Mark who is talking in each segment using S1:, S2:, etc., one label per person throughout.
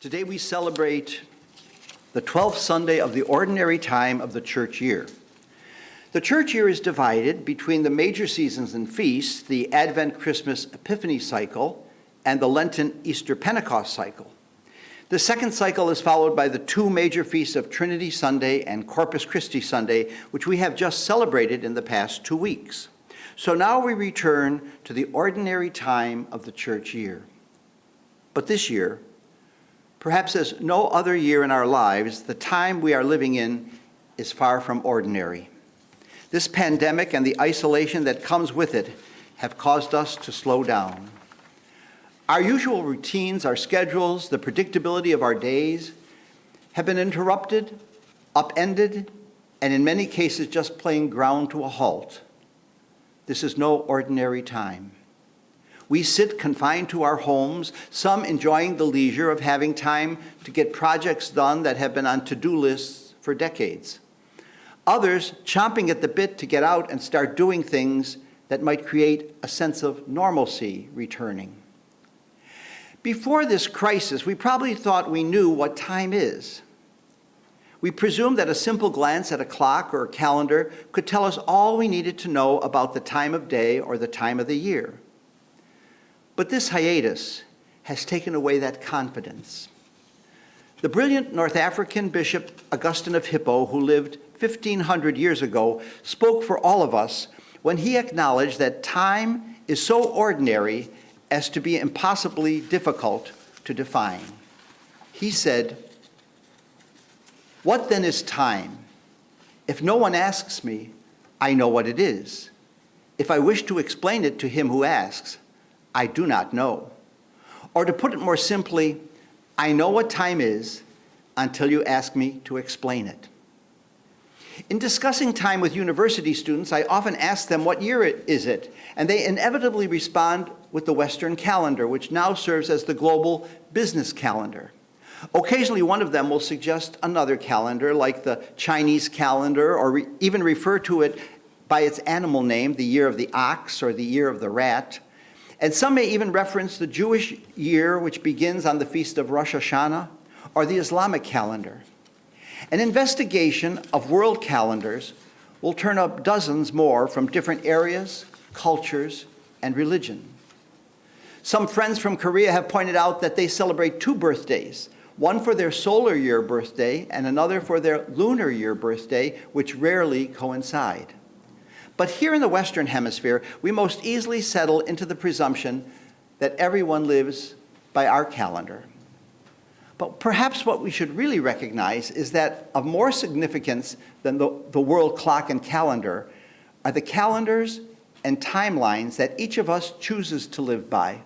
S1: Today we celebrate the 12th Sunday of the ordinary time of the church year. The church year is divided between the major seasons and feasts, the Advent, Christmas, Epiphany cycle, and the Lenten Easter Pentecost cycle. The second cycle is followed by the two major feasts of Trinity Sunday and Corpus Christi Sunday, which we have just celebrated in the past 2 weeks. So now we return to the ordinary time of the church year. But this year, perhaps as no other year in our lives, the time we are living in is far from ordinary. This pandemic and the isolation that comes with it have caused us to slow down. Our usual routines, our schedules, the predictability of our days have been interrupted, upended, and in many cases just plain ground to a halt. This is no ordinary time. We sit confined to our homes, some enjoying the leisure of having time to get projects done that have been on to-do lists for decades. Others chomping at the bit to get out and start doing things that might create a sense of normalcy returning. Before this crisis, we probably thought we knew what time is. We presumed that a simple glance at a clock or a calendar could tell us all we needed to know about the time of day or the time of the year. But this hiatus has taken away that confidence. The brilliant North African bishop Augustine of Hippo, who lived 1,500 years ago, spoke for all of us when he acknowledged that time is so ordinary as to be impossibly difficult to define. He said, "What then is time? If no one asks me, I know what it is. If I wish to explain it to him who asks, I do not know." Or to put it more simply, I know what time is until you ask me to explain it. In discussing time with university students, I often ask them what year is it, and they inevitably respond with the Western calendar, which now serves as the global business calendar. Occasionally, one of them will suggest another calendar, like the Chinese calendar, or even refer to it by its animal name, the year of the ox or the year of the rat. And some may even reference the Jewish year, which begins on the feast of Rosh Hashanah, or the Islamic calendar. An investigation of world calendars will turn up dozens more from different areas, cultures, and religion. Some friends from Korea have pointed out that they celebrate two birthdays, one for their solar year birthday and another for their lunar year birthday, which rarely coincide. But here in the Western Hemisphere, we most easily settle into the presumption that everyone lives by our calendar. But perhaps what we should really recognize is that of more significance than the world clock and calendar are the calendars and timelines that each of us chooses to live by.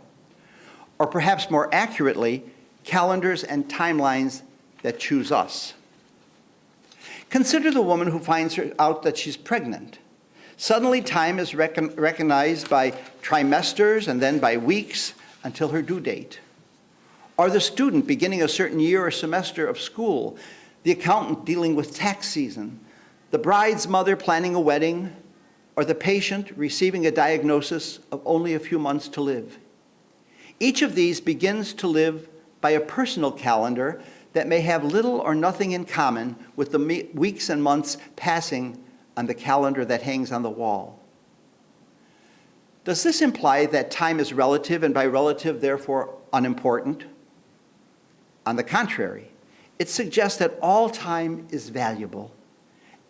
S1: Or perhaps more accurately, calendars and timelines that choose us. Consider the woman who finds out that she's pregnant. Suddenly, time is recognized by trimesters and then by weeks until her due date. Or the student beginning a certain year or semester of school, the accountant dealing with tax season, the bride's mother planning a wedding, or the patient receiving a diagnosis of only a few months to live. Each of these begins to live by a personal calendar that may have little or nothing in common with the weeks and months passing on the calendar that hangs on the wall. Does this imply that time is relative and by relative, therefore, unimportant? On the contrary, it suggests that all time is valuable,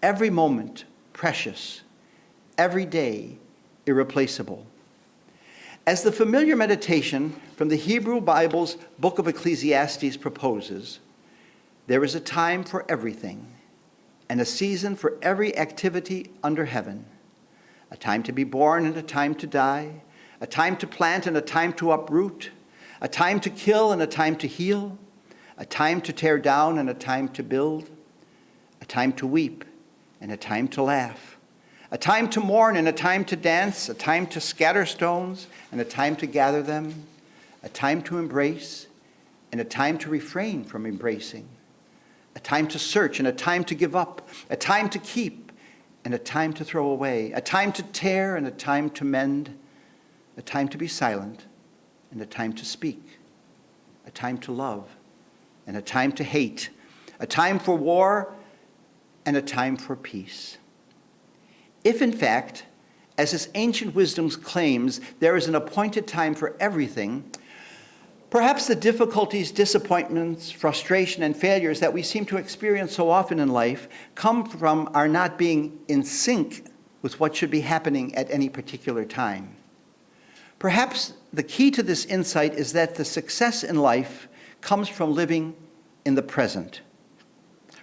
S1: every moment precious, every day irreplaceable. As the familiar meditation from the Hebrew Bible's book of Ecclesiastes proposes, there is a time for everything, and a season for every activity under heaven, a time to be born and a time to die, a time to plant and a time to uproot, a time to kill and a time to heal, a time to tear down and a time to build, a time to weep and a time to laugh, a time to mourn and a time to dance, a time to scatter stones and a time to gather them, a time to embrace and a time to refrain from embracing, a time to search and a time to give up, a time to keep and a time to throw away, a time to tear and a time to mend, a time to be silent and a time to speak, a time to love and a time to hate, a time for war and a time for peace. If in fact, as this ancient wisdom claims, there is an appointed time for everything, perhaps the difficulties, disappointments, frustration, and failures that we seem to experience so often in life come from our not being in sync with what should be happening at any particular time. Perhaps the key to this insight is that the success in life comes from living in the present.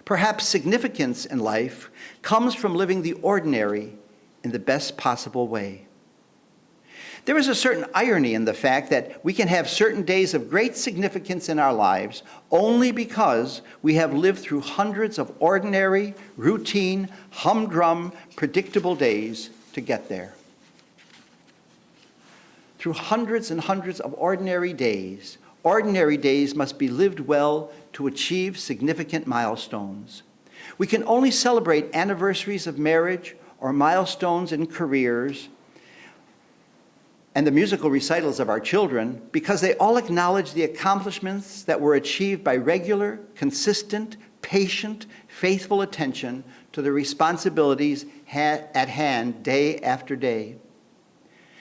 S1: Perhaps significance in life comes from living the ordinary in the best possible way. There is a certain irony in the fact that we can have certain days of great significance in our lives only because we have lived through hundreds of ordinary, routine, humdrum, predictable days to get there. Through hundreds and hundreds of ordinary days must be lived well to achieve significant milestones. We can only celebrate anniversaries of marriage or milestones in careers and the musical recitals of our children because they all acknowledge the accomplishments that were achieved by regular, consistent, patient, faithful attention to the responsibilities at hand day after day.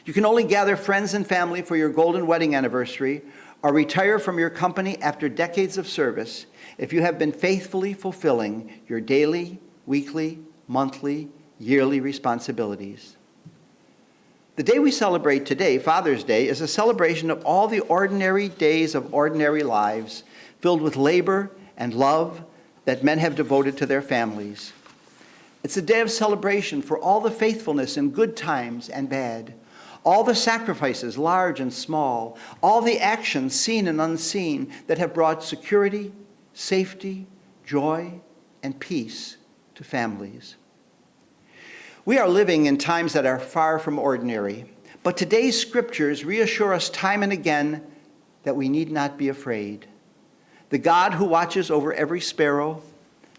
S1: You can only gather friends and family for your golden wedding anniversary or retire from your company after decades of service if you have been faithfully fulfilling your daily, weekly, monthly, yearly responsibilities. The day we celebrate today, Father's Day, is a celebration of all the ordinary days of ordinary lives filled with labor and love that men have devoted to their families. It's a day of celebration for all the faithfulness in good times and bad, all the sacrifices, large and small, all the actions, seen and unseen, that have brought security, safety, joy, and peace to families. We are living in times that are far from ordinary, but today's scriptures reassure us time and again that we need not be afraid. The God who watches over every sparrow,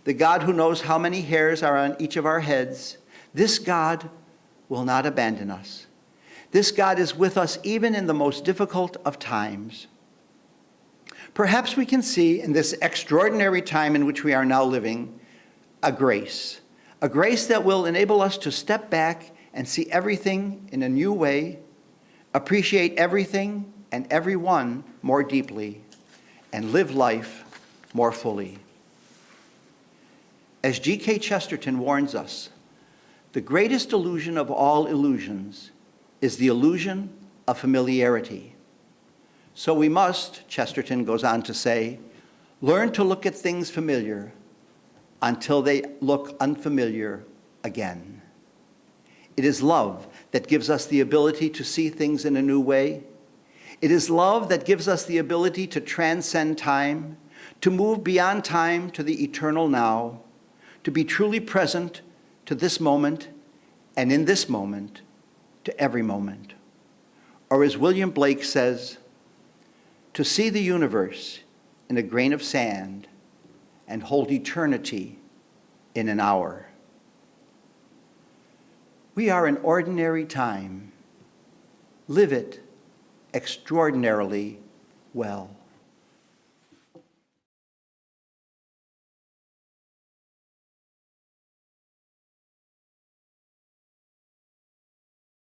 S1: the God who knows how many hairs are on each of our heads, this God will not abandon us. This God is with us even in the most difficult of times. Perhaps we can see in this extraordinary time in which we are now living a grace that will enable us to step back and see everything in a new way, appreciate everything and everyone more deeply, and live life more fully. As G.K. Chesterton warns us, the greatest illusion of all illusions is the illusion of familiarity. So we must, Chesterton goes on to say, learn to look at things familiar until they look unfamiliar again. It is love that gives us the ability to see things in a new way. It is love that gives us the ability to transcend time, to move beyond time to the eternal now, to be truly present to this moment, and in this moment, to every moment. Or as William Blake says, to see the universe in a grain of sand and hold eternity in an hour. We are in ordinary time. Live it extraordinarily well.